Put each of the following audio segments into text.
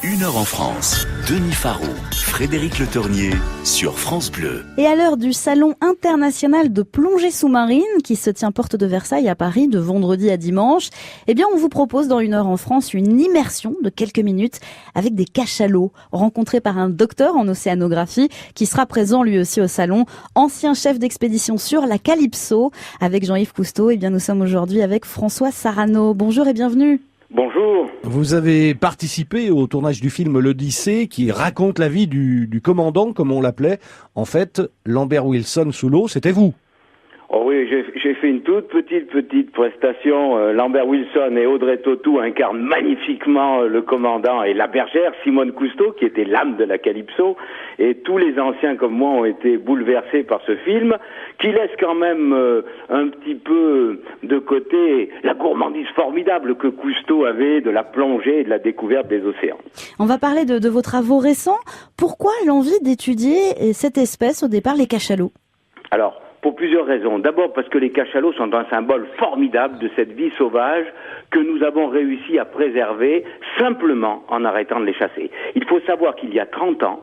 Une heure en France, Denis Farou, Frédéric Le Tournier sur France Bleu. Et à l'heure du Salon international de plongée sous-marine qui se tient porte de Versailles à Paris de vendredi à dimanche, on vous propose dans Une heure en France une immersion de quelques minutes avec des cachalots rencontrés par un docteur en océanographie qui sera présent lui aussi au salon, ancien chef d'expédition sur la Calypso. Avec Jean-Yves Cousteau, nous sommes aujourd'hui avec François Sarano. Bonjour et bienvenue. Bonjour. Vous avez participé au tournage du film L'Odyssée qui raconte la vie du commandant, comme on l'appelait. En fait, Lambert Wilson sous l'eau, c'était vous. Oh oui, j'ai fait une toute petite prestation. Lambert Wilson et Audrey Tautou incarnent magnifiquement le commandant et la bergère Simone Cousteau, qui était l'âme de la Calypso. Et tous les anciens comme moi ont été bouleversés par ce film, qui laisse quand même un petit peu de côté la gourmandise formidable que Cousteau avait de la plongée et de la découverte des océans. On va parler de vos travaux récents. Pourquoi l'envie d'étudier cette espèce au départ, les cachalots ? Alors, pour plusieurs raisons. D'abord parce que les cachalots sont un symbole formidable de cette vie sauvage que nous avons réussi à préserver simplement en arrêtant de les chasser. Il faut savoir qu'il y a 30 ans,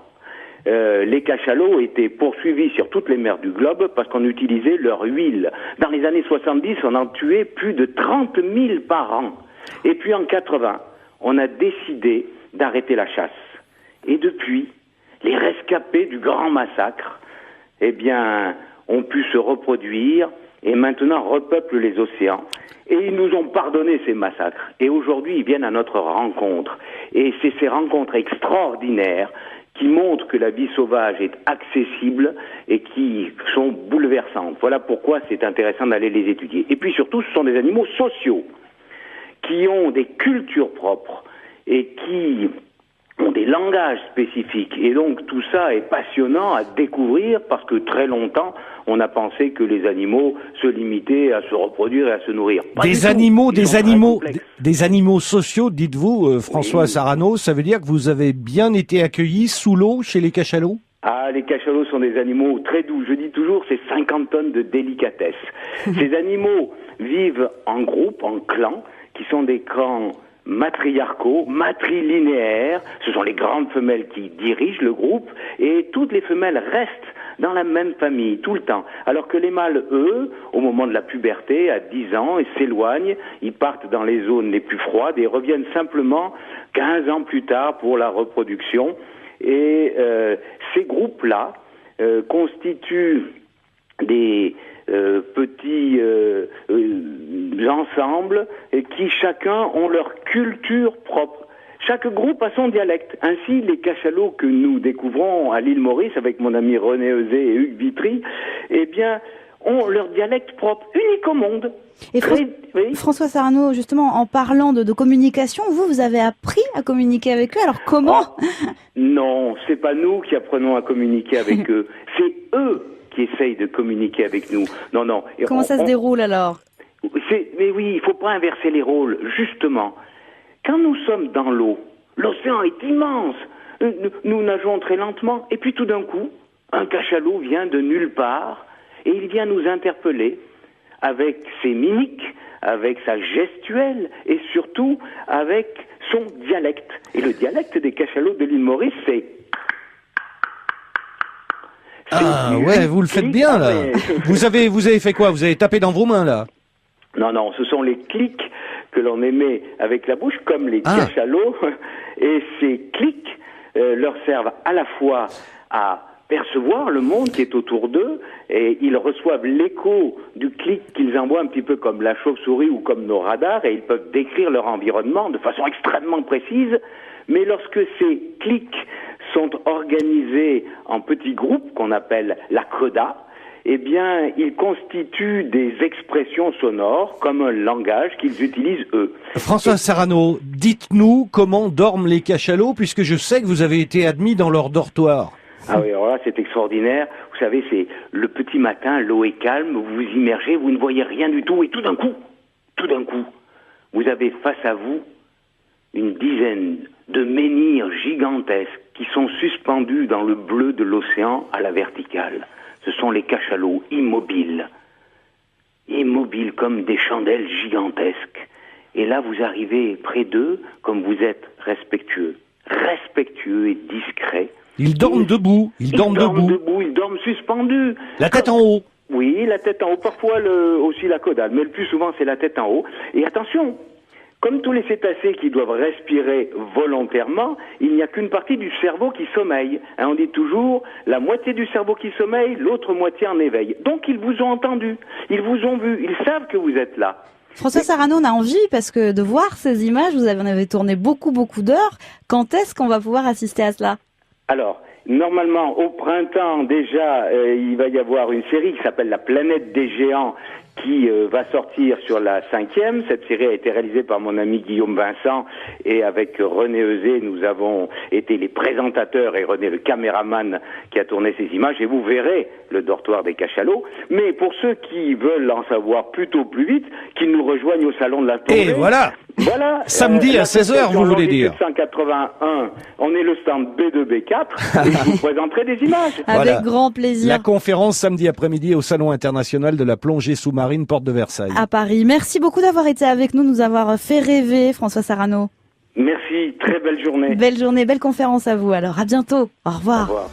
les cachalots étaient poursuivis sur toutes les mers du globe parce qu'on utilisait leur huile. Dans les années 70, on en tuait plus de 30 000 par an. Et puis en 80, on a décidé d'arrêter la chasse. Et depuis, les rescapés du grand massacre, ont pu se reproduire et maintenant repeuplent les océans. Et ils nous ont pardonné ces massacres. Et aujourd'hui, ils viennent à notre rencontre. Et c'est ces rencontres extraordinaires qui montrent que la vie sauvage est accessible et qui sont bouleversantes. Voilà pourquoi c'est intéressant d'aller les étudier. Et puis surtout, ce sont des animaux sociaux qui ont des cultures propres et qui ont des langages spécifiques. Et donc tout ça est passionnant à découvrir parce que très longtemps, on a pensé que les animaux se limitaient à se reproduire et à se nourrir. Des animaux sociaux, dites-vous, François Sarano, ça veut dire que vous avez bien été accueillis sous l'eau chez les cachalots ? Ah, les cachalots sont des animaux très doux. Je dis toujours, c'est 50 tonnes de délicatesse. Ces animaux vivent en groupe, en clans, qui sont des clans matriarcaux, matrilinéaires. Ce sont les grandes femelles qui dirigent le groupe et toutes les femelles restent dans la même famille tout le temps. Alors que les mâles, eux, au moment de la puberté, à 10 ans, ils s'éloignent, ils partent dans les zones les plus froides et reviennent simplement 15 ans plus tard pour la reproduction. Et ces groupes-là constituent des petits ensembles qui chacun ont leur culture propre. Chaque groupe a son dialecte. Ainsi, les cachalots que nous découvrons à l'île Maurice avec mon ami René Euzé et Hugues Vitry, ont leur dialecte propre, unique au monde. Et François Sarano, justement, en parlant de communication, vous avez appris à communiquer avec eux. Alors comment ? Non, c'est pas nous qui apprenons à communiquer avec eux. C'est eux qui essayent de communiquer avec nous. Non. Comment ça se déroule alors ? Mais oui, il faut pas inverser les rôles. Justement, quand nous sommes dans l'eau, l'océan est immense. Nous nageons très lentement. Et puis tout d'un coup, un cachalot vient de nulle part et il vient nous interpeller avec ses mimiques, avec sa gestuelle et surtout avec son dialecte. Et le dialecte des cachalots de l'île Maurice, c'est... Ah ouais, vous le faites bien là. Vous avez fait quoi ? Vous avez tapé dans vos mains là ? Non, ce sont les clics que l'on émet avec la bouche, comme les cachalots. Et ces clics leur servent à la fois à percevoir le monde qui est autour d'eux, et ils reçoivent l'écho du clic qu'ils envoient un petit peu comme la chauve-souris ou comme nos radars, et ils peuvent décrire leur environnement de façon extrêmement précise. Mais lorsque ces clics sont organisés en petits groupes qu'on appelle la coda, ils constituent des expressions sonores comme un langage qu'ils utilisent eux. François Sarano, dites-nous comment dorment les cachalots, puisque je sais que vous avez été admis dans leur dortoir. Ah oui, alors là, c'est extraordinaire. Vous savez, c'est le petit matin, l'eau est calme, vous vous immergez, vous ne voyez rien du tout, et tout d'un coup, vous avez face à vous une dizaine de menhirs gigantesques qui sont suspendus dans le bleu de l'océan à la verticale. Ce sont les cachalots immobiles comme des chandelles gigantesques. Et là, vous arrivez près d'eux, comme vous êtes respectueux. silencieux et discret. Ils dorment debout. Ils dorment debout. Ils dorment suspendus. La tête en haut. Oui, la tête en haut. Parfois aussi la caudale, mais le plus souvent c'est la tête en haut. Et attention, comme tous les cétacés qui doivent respirer volontairement, il n'y a qu'une partie du cerveau qui sommeille. On dit toujours la moitié du cerveau qui sommeille, l'autre moitié en éveil. Donc ils vous ont entendu, ils vous ont vu, ils savent que vous êtes là. François Sarano, on a envie parce que de voir ces images, vous en avez tourné beaucoup d'heures. Quand est-ce qu'on va pouvoir assister à cela? Alors, normalement, au printemps, déjà, il va y avoir une série qui s'appelle La Planète des Géants qui va sortir sur la 5e. Cette série a été réalisée par mon ami Guillaume Vincent et avec René Euzé, nous avons été les présentateurs et René le caméraman qui a tourné ces images et vous verrez le dortoir des cachalots. Mais pour ceux qui veulent en savoir plutôt plus vite, qu'ils nous rejoignent au Salon de la Tournée. Et voilà. Samedi à 16h, vous voulez dire. 181, on est le stand B2B4 et je vous présenterai des images. Avec grand plaisir. La conférence samedi après-midi au Salon international de la plongée sous-marine Porte de Versailles. À Paris. Merci beaucoup d'avoir été avec nous, nous avoir fait rêver, François Sarano. Merci, très belle journée. Belle journée, belle conférence à vous. Alors, à bientôt. Au revoir. Au revoir.